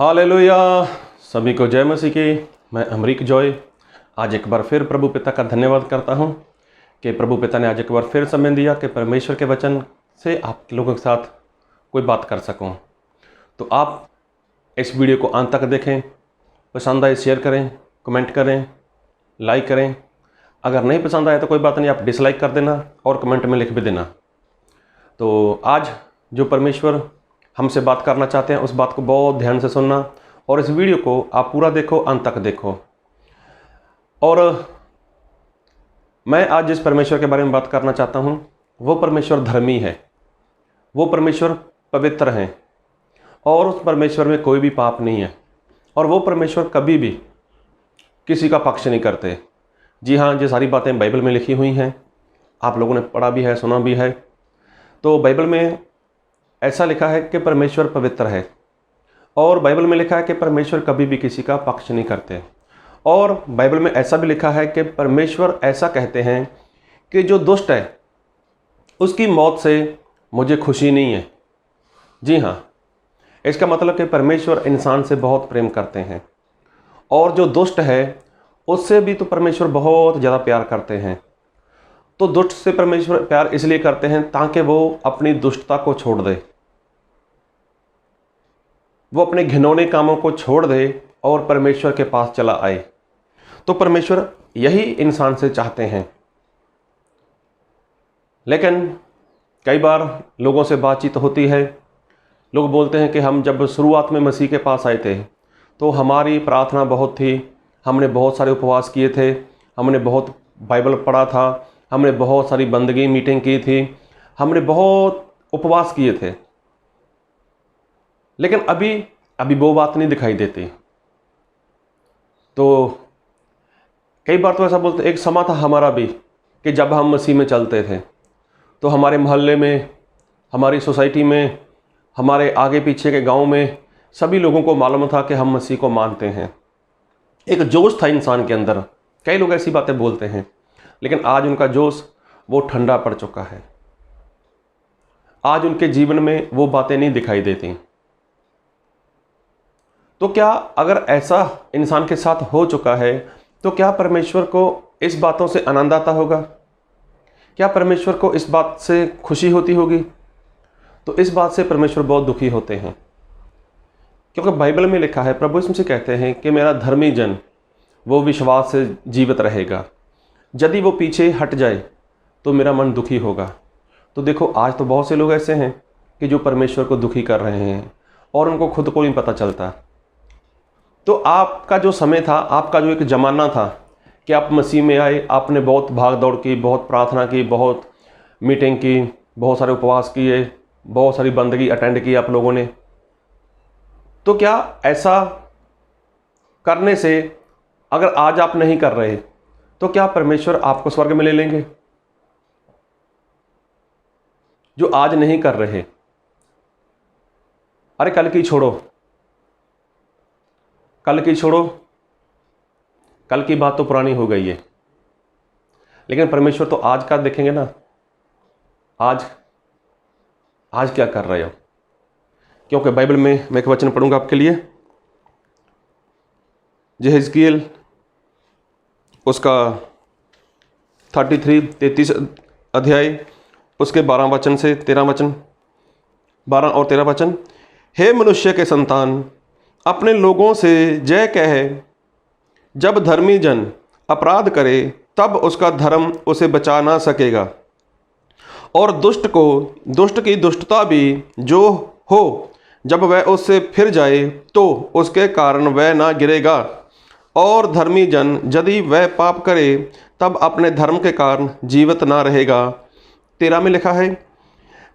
Hallelujah. सभी को जय मसीह की। मैं अमरीक जॉय आज एक बार फिर प्रभु पिता का धन्यवाद करता हूं कि प्रभु पिता ने आज एक बार फिर समय दिया कि परमेश्वर के वचन से आप लोगों के साथ कोई बात कर सकूं। तो आप इस वीडियो को अंत तक देखें, पसंद आए शेयर करें, कमेंट करें, लाइक करें। अगर नहीं पसंद आए तो कोई बात नहीं, आप डिसलाइक कर देना और कमेंट में लिख भी देना। तो आज जो परमेश्वर हमसे बात करना चाहते हैं उस बात को बहुत ध्यान से सुनना और इस वीडियो को आप पूरा देखो, अंत तक देखो। और मैं आज जिस परमेश्वर के बारे में बात करना चाहता हूँ वो परमेश्वर धर्मी है, वो परमेश्वर पवित्र हैं और उस परमेश्वर में कोई भी पाप नहीं है और वो परमेश्वर कभी भी किसी का पक्ष नहीं करते। जी हाँ, ये सारी बातें बाइबल में लिखी हुई हैं, आप लोगों ने पढ़ा भी है, सुना भी है। तो बाइबल में ऐसा लिखा है कि परमेश्वर पवित्र है और बाइबल में लिखा है कि परमेश्वर कभी भी किसी का पक्ष नहीं करते। और बाइबल में ऐसा भी लिखा है कि परमेश्वर ऐसा कहते हैं कि जो दुष्ट है उसकी मौत से मुझे खुशी नहीं है। जी हाँ, इसका मतलब कि परमेश्वर इंसान से बहुत प्रेम करते हैं और जो दुष्ट है उससे भी तो परमेश्वर बहुत ज़्यादा प्यार करते हैं। तो दुष्ट से परमेश्वर प्यार इसलिए करते हैं ताकि वो अपनी दुष्टता को छोड़ दे, वो अपने घिनौने कामों को छोड़ दे और परमेश्वर के पास चला आए। तो परमेश्वर यही इंसान से चाहते हैं। लेकिन कई बार लोगों से बातचीत होती है, लोग बोलते हैं कि हम जब शुरुआत में मसीह के पास आए थे तो हमारी प्रार्थना बहुत थी, हमने बहुत सारे उपवास किए थे, हमने बहुत बाइबल पढ़ा था, हमने बहुत सारी बंदगी मीटिंग की थी, हमने बहुत उपवास किए थे, लेकिन अभी वो बात नहीं दिखाई देती। तो कई बार तो ऐसा बोलते, एक समय था हमारा भी कि जब हम मसीह में चलते थे तो हमारे मोहल्ले में, हमारी सोसाइटी में, हमारे आगे पीछे के गांव में सभी लोगों को मालूम था कि हम मसीह को मानते हैं। एक जोश था इंसान के अंदर। कई लोग ऐसी बातें बोलते हैं लेकिन आज उनका जोश वो ठंडा पड़ चुका है। आज उनके जीवन में वो बातें नहीं दिखाई देती। तो क्या अगर ऐसा इंसान के साथ हो चुका है तो क्या परमेश्वर को इस बातों से आनंद आता होगा? क्या परमेश्वर को इस बात से खुशी होती होगी? तो इस बात से परमेश्वर बहुत दुखी होते हैं, क्योंकि बाइबल में लिखा है, प्रभु यीशु मसीह कहते हैं कि मेरा धर्मी जन वो विश्वास से जीवित रहेगा, यदि वो पीछे हट जाए तो मेरा मन दुखी होगा। तो देखो, आज तो बहुत से लोग ऐसे हैं कि जो परमेश्वर को दुखी कर रहे हैं और उनको खुद को नहीं पता चलता। तो आपका जो समय था, आपका जो एक ज़माना था कि आप मसीह में आए, आपने बहुत भाग दौड़ की, बहुत प्रार्थना की, बहुत मीटिंग की, बहुत सारे उपवास किए, बहुत सारी बंदगी अटेंड की आप लोगों ने। तो क्या ऐसा करने से अगर आज आप नहीं कर रहे तो क्या परमेश्वर आपको स्वर्ग में ले लेंगे? जो आज नहीं कर रहे, अरे कल की छोड़ो, कल की छोड़ो, कल की बात तो पुरानी हो गई है। लेकिन परमेश्वर तो आज का देखेंगे ना। आज क्या कर रहे हो? क्योंकि बाइबल में मैं एक वचन पढ़ूंगा आपके लिए, यहेजकेल उसका 33 अध्याय उसके 12 वचन से 13 वचन, 12 और 13 वचन। हे मनुष्य के संतान, अपने लोगों से जय कहे, जब धर्मी जन अपराध करे तब उसका धर्म उसे बचा ना सकेगा, और दुष्ट की दुष्टता भी जो हो, जब वह उससे फिर जाए तो उसके कारण वह ना गिरेगा। और धर्मी जन यदि वह पाप करे तब अपने धर्म के कारण जीवित ना रहेगा। 13 में लिखा है,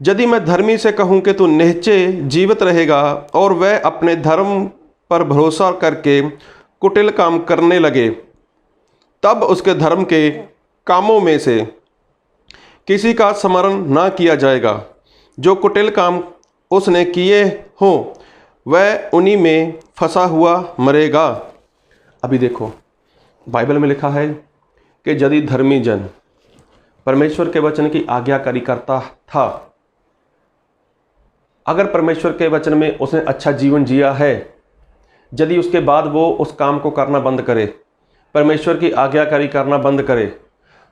यदि मैं धर्मी से कहूँ कि तू निश्चय जीवित रहेगा और वह अपने धर्म पर भरोसा करके कुटिल काम करने लगे, तब उसके धर्म के कामों में से किसी का स्मरण ना किया जाएगा। जो कुटिल काम उसने किए हों वह उन्हीं में फंसा हुआ मरेगा। अभी देखो, बाइबल में लिखा है कि यदि धर्मी जन परमेश्वर के वचन की आज्ञाकारी करता था, अगर परमेश्वर के वचन में उसने अच्छा जीवन जिया है यदि उसके बाद वो उस काम को करना बंद करे, परमेश्वर की आज्ञाकारी करना बंद करे,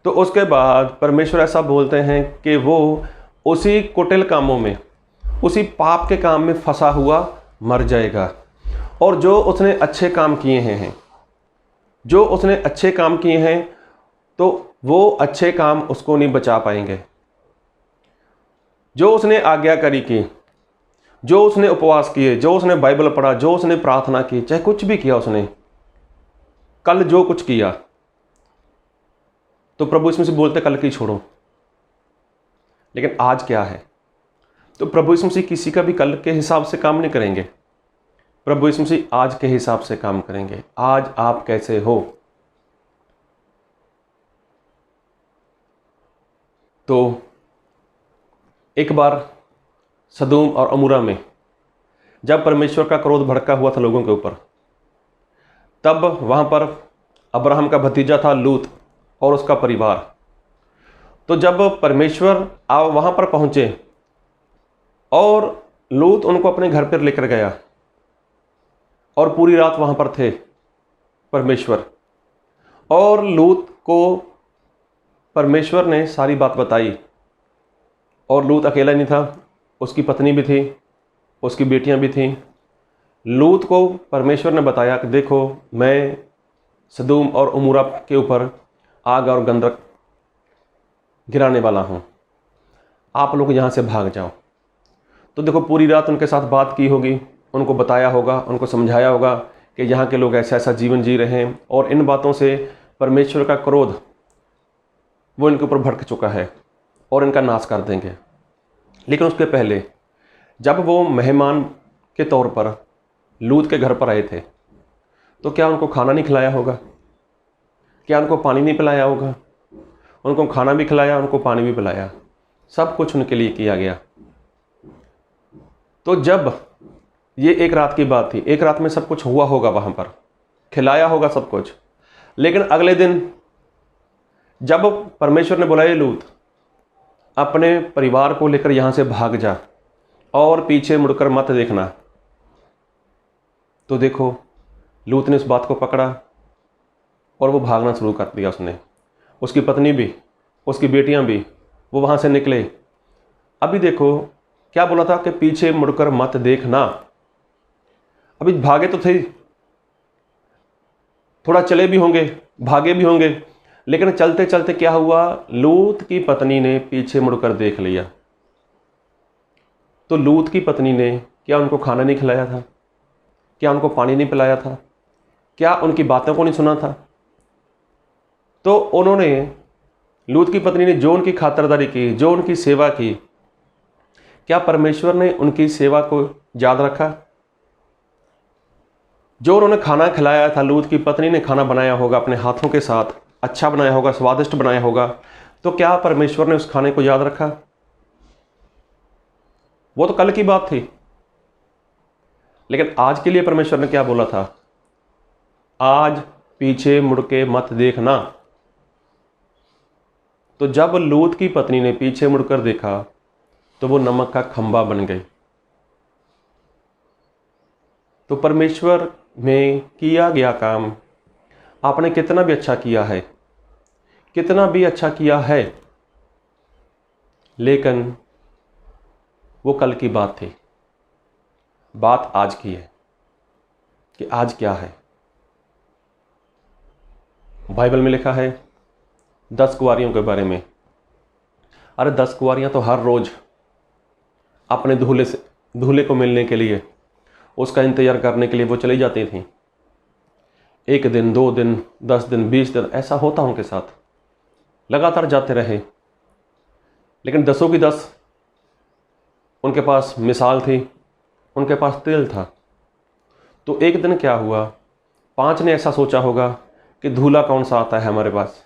तो उसके बाद परमेश्वर ऐसा बोलते हैं कि वो उसी कुटिल कामों में, उसी पाप के काम में फंसा हुआ मर जाएगा। और जो उसने अच्छे काम किए हैं, जो उसने अच्छे काम किए हैं, तो वो अच्छे काम उसको नहीं बचा पाएंगे। जो उसने आज्ञाकारी की, जो उसने उपवास किए, जो उसने बाइबल पढ़ा, जो उसने प्रार्थना की, चाहे कुछ भी किया उसने, कल जो कुछ किया, तो प्रभु यीशु मसीह बोलते कल की छोड़ो। लेकिन आज क्या है? तो प्रभु यीशु मसीह किसी का भी कल के हिसाब से काम नहीं करेंगे। प्रभु यीशु मसीह आज के हिसाब से काम करेंगे। आज आप कैसे हो? तो एक बार सदोम और अमोरा में जब परमेश्वर का क्रोध भड़का हुआ था लोगों के ऊपर, तब वहाँ पर अब्राहम का भतीजा था लूत और उसका परिवार। तो जब परमेश्वर वहाँ पर पहुँचे और लूत उनको अपने घर पर लेकर गया और पूरी रात वहाँ पर थे परमेश्वर, और लूत को परमेश्वर ने सारी बात बताई। और लूत अकेला नहीं था, उसकी पत्नी भी थी, उसकी बेटियां भी थीं। लूत को परमेश्वर ने बताया कि देखो, मैं सदोम और अमोरा के ऊपर आग और गंधक गिराने वाला हूँ, आप लोग यहाँ से भाग जाओ। तो देखो, पूरी रात उनके साथ बात की होगी, उनको बताया होगा, उनको समझाया होगा कि यहाँ के लोग ऐसा ऐसा जीवन जी रहे हैं, और इन बातों से परमेश्वर का क्रोध वो इनके ऊपर भड़क चुका है और इनका नाश कर देंगे। लेकिन उसके पहले जब वो मेहमान के तौर पर लूत के घर पर आए थे, तो क्या उनको खाना नहीं खिलाया होगा? क्या उनको पानी नहीं पिलाया होगा? उनको खाना भी खिलाया, उनको पानी भी पिलाया, सब कुछ उनके लिए किया गया। तो जब ये एक रात की बात थी, एक रात में सब कुछ हुआ होगा, वहाँ पर खिलाया होगा सब कुछ। लेकिन अगले दिन जब परमेश्वर ने बुलाया, लूत अपने परिवार को लेकर यहाँ से भाग जा और पीछे मुड़कर मत देखना, तो देखो, लूत ने इस बात को पकड़ा और वो भागना शुरू कर दिया। उसने, उसकी पत्नी भी, उसकी बेटियां भी, वो वहाँ से निकले। अभी देखो क्या बोला था कि पीछे मुड़कर मत देखना। अभी भागे तो थे, थोड़ा चले भी होंगे, भागे भी होंगे, लेकिन चलते चलते क्या हुआ, लूत की पत्नी ने पीछे मुड़कर देख लिया। तो लूत की पत्नी ने क्या उनको खाना नहीं खिलाया था? क्या उनको पानी नहीं पिलाया था? क्या उनकी बातों को नहीं सुना था? तो उन्होंने, लूत की पत्नी ने जो उनकी खातिरदारी की, जो उनकी सेवा की, क्या परमेश्वर ने उनकी सेवा को याद रखा? जो उन्होंने खाना खिलाया था, लूत की पत्नी ने खाना बनाया होगा अपने हाथों के साथ, अच्छा बनाया होगा, स्वादिष्ट बनाया होगा, तो क्या परमेश्वर ने उस खाने को याद रखा? वो तो कल की बात थी। लेकिन आज के लिए परमेश्वर ने क्या बोला था? आज पीछे मुड़ के मत देखना। तो जब लूत की पत्नी ने पीछे मुड़कर देखा, तो वो नमक का खंभा बन गई। तो परमेश्वर में किया गया काम आपने कितना भी अच्छा किया है, कितना भी अच्छा किया है, लेकिन वो कल की बात थी। बात आज की है कि आज क्या है। बाइबल में लिखा है 10 कुंवारियों के बारे में। अरे 10 कुंवारियां तो हर रोज अपने दूल्हे को मिलने के लिए, उसका इंतजार करने के लिए वो चली जाती थी। 1 दिन, 2 दिन, 10 दिन, 20 दिन, ऐसा होता उनके साथ, लगातार जाते रहे। लेकिन 10 की 10 उनके पास मिसाल थी, उनके पास तेल था। तो एक दिन क्या हुआ, 5 ने ऐसा सोचा होगा कि दूल्हा कौन सा आता है हमारे पास,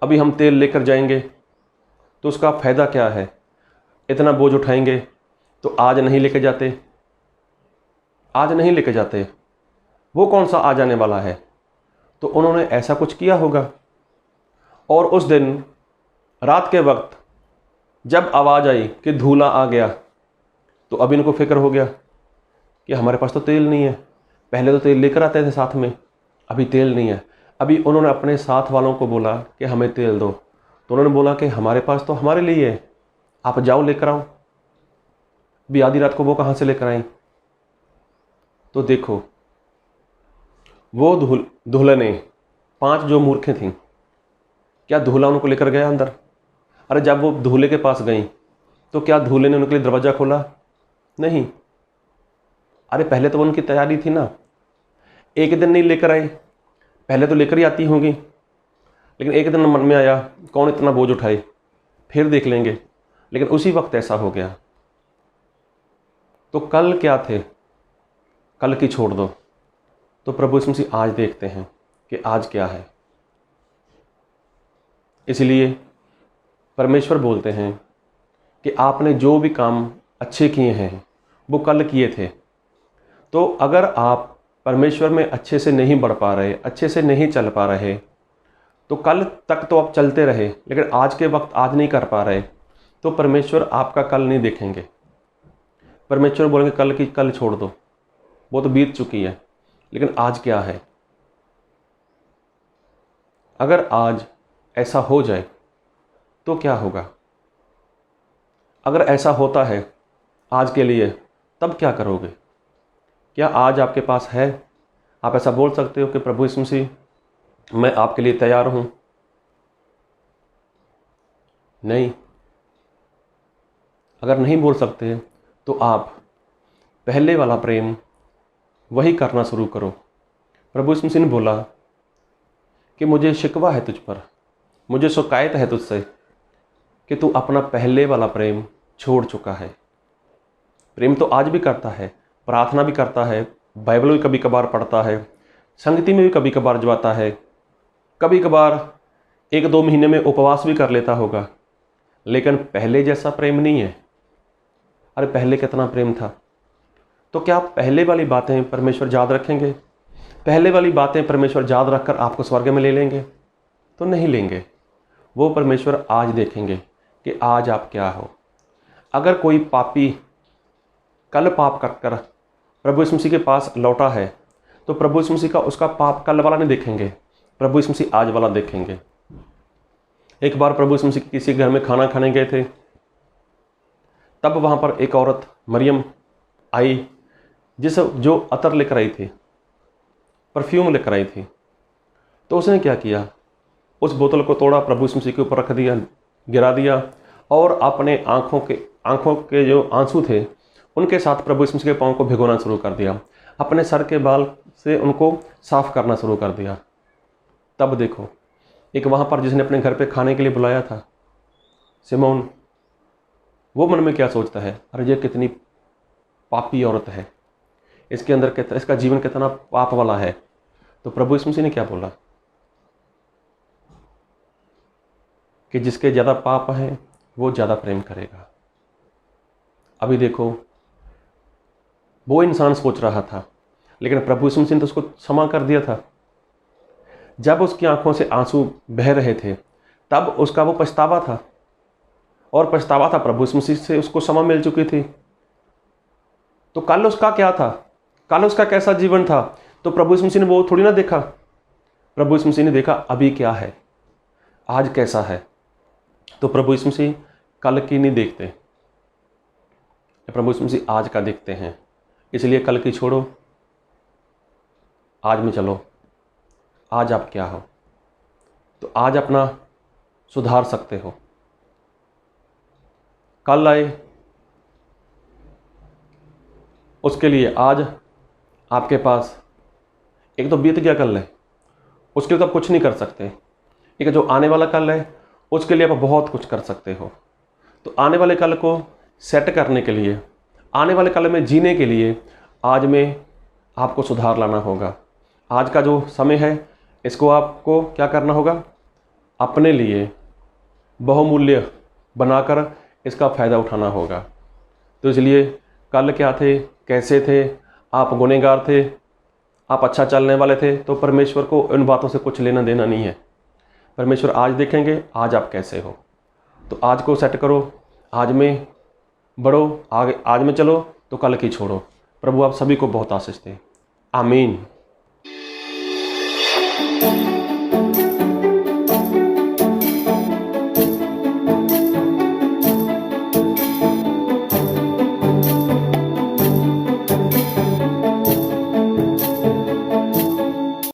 अभी हम तेल लेकर जाएंगे तो उसका फ़ायदा क्या है, इतना बोझ उठाएंगे तो आज नहीं लेके जाते, आज नहीं लेके जाते, वो कौन सा आ जाने वाला है। तो उन्होंने ऐसा कुछ किया होगा। और उस दिन रात के वक्त जब आवाज़ आई कि दूल्हा आ गया, तो अब इनको फिक्र हो गया कि हमारे पास तो तेल नहीं है, पहले तो तेल लेकर आते थे साथ में, अभी तेल नहीं है। अभी उन्होंने अपने साथ वालों को बोला कि हमें तेल दो, तो उन्होंने बोला कि हमारे पास तो हमारे लिए है, आप जाओ लेकर आओ। अभी आधी रात को वो कहाँ से लेकर आई? तो देखो, वो दुल्हने 5 जो मूर्खें थीं, क्या दूल्हा उनको लेकर गया अंदर? अरे जब वो दूल्हे के पास गई तो क्या दूल्हे ने उनके लिए दरवाज़ा खोला? नहीं। अरे पहले तो उनकी तैयारी थी ना, एक दिन नहीं लेकर आए, पहले तो लेकर ही आती होंगी, लेकिन एक दिन मन में आया कौन इतना बोझ उठाए, फिर देख लेंगे, लेकिन उसी वक्त ऐसा हो गया। तो कल क्या थे, कल की छोड़ दो। तो प्रभु यीशु मसीह आज देखते हैं कि आज क्या है। इसलिए परमेश्वर बोलते हैं कि आपने जो भी काम अच्छे किए हैं वो कल किए थे। तो अगर आप परमेश्वर में अच्छे से नहीं बढ़ पा रहे, अच्छे से नहीं चल पा रहे, तो कल तक तो आप चलते रहे, लेकिन आज के वक्त आज नहीं कर पा रहे, तो परमेश्वर आपका कल नहीं देखेंगे। परमेश्वर बोलेंगे कल की कल छोड़ दो, वो तो बीत चुकी है, लेकिन आज क्या है। अगर आज ऐसा हो जाए तो क्या होगा? अगर ऐसा होता है आज के लिए, तब क्या करोगे? क्या आज आपके पास है? आप ऐसा बोल सकते हो कि प्रभु यीशु मसीह, मैं आपके लिए तैयार हूं? नहीं। अगर नहीं बोल सकते तो आप पहले वाला प्रेम वही करना शुरू करो। प्रभु यीशु मसीह ने बोला कि मुझे शिकवा है तुझ पर, मुझे शिकायत है तुझसे कि तू अपना पहले वाला प्रेम छोड़ चुका है। प्रेम तो आज भी करता है, प्रार्थना भी करता है, बाइबल भी कभी कभार पढ़ता है, संगति में भी कभी कभार जाता है, कभी कभार 1-2 महीने में उपवास भी कर लेता होगा, लेकिन पहले जैसा प्रेम नहीं है। अरे पहले कितना प्रेम था। तो क्या आप पहले वाली बातें परमेश्वर याद रखेंगे? पहले वाली बातें परमेश्वर याद रखकर आपको स्वर्ग में ले लेंगे? तो नहीं लेंगे। वो परमेश्वर आज देखेंगे कि आज आप क्या हो। अगर कोई पापी कल पाप कर प्रभु यीशु मसीह के पास लौटा है, तो प्रभु यीशु मसीह का उसका पाप कल वाला नहीं देखेंगे, प्रभु यीशु मसीह आज वाला देखेंगे। एक बार प्रभु यीशु मसीह किसी घर में खाना खाने गए थे, तब वहाँ पर एक औरत मरियम आई जो अतर लेकर आई थी, परफ्यूम लेकर आई थी। तो उसने क्या किया, उस बोतल को तोड़ा, प्रभु यीशु मसीह के ऊपर रख दिया, गिरा दिया, और अपने आँखों के जो आंसू थे उनके साथ प्रभु यीशु मसीह के पाँव को भिगोना शुरू कर दिया, अपने सर के बाल से उनको साफ करना शुरू कर दिया। तब देखो, एक वहाँ पर जिसने अपने घर पे खाने के लिए बुलाया था, सिमोन, वो मन में क्या सोचता है, अरे ये कितनी पापी औरत है, इसके अंदर इसका जीवन कितना पाप वाला है। तो प्रभु यीशु मसीह ने क्या बोला कि जिसके ज़्यादा पाप हैं वो ज़्यादा प्रेम करेगा। अभी देखो, वो इंसान सोच रहा था, लेकिन प्रभु यीशु मसीह ने तो उसको क्षमा कर दिया था। जब उसकी आंखों से आंसू बह रहे थे, तब उसका वो पछतावा था, और पछतावा था प्रभु यीशु मसीह से उसको क्षमा मिल चुकी थी। तो कल उसका क्या था, कल उसका कैसा जीवन था, तो प्रभु यीशु मसीह ने वो थोड़ी ना देखा। प्रभु यीशु मसीह ने देखा अभी क्या है, आज कैसा है। तो प्रभु यीशु मसीह कल की नहीं देखते, प्रभु यीशु मसीह आज का देखते हैं। इसलिए कल की छोड़ो, आज में चलो। आज आप क्या हो, तो आज अपना सुधार सकते हो। कल आए उसके लिए आज आपके पास, एक तो बीत गया कल है, उसके लिए तो आप कुछ नहीं कर सकते। एक जो आने वाला कल है, उसके लिए आप बहुत कुछ कर सकते हो। तो आने वाले कल को सेट करने के लिए, आने वाले कल में जीने के लिए आज में आपको सुधार लाना होगा। आज का जो समय है, इसको आपको क्या करना होगा, अपने लिए बहुमूल्य बनाकर इसका फ़ायदा उठाना होगा। तो इसलिए कल क्या थे, कैसे थे, आप गुनहगार थे, आप अच्छा चलने वाले थे, तो परमेश्वर को उन बातों से कुछ लेना देना नहीं है। परमेश्वर आज देखेंगे आज आप कैसे हो। तो आज को सेट करो, आज में बढ़ो, आगे आज में चलो, तो कल की छोड़ो। प्रभु आप सभी को बहुत आशीष दें। आमीन।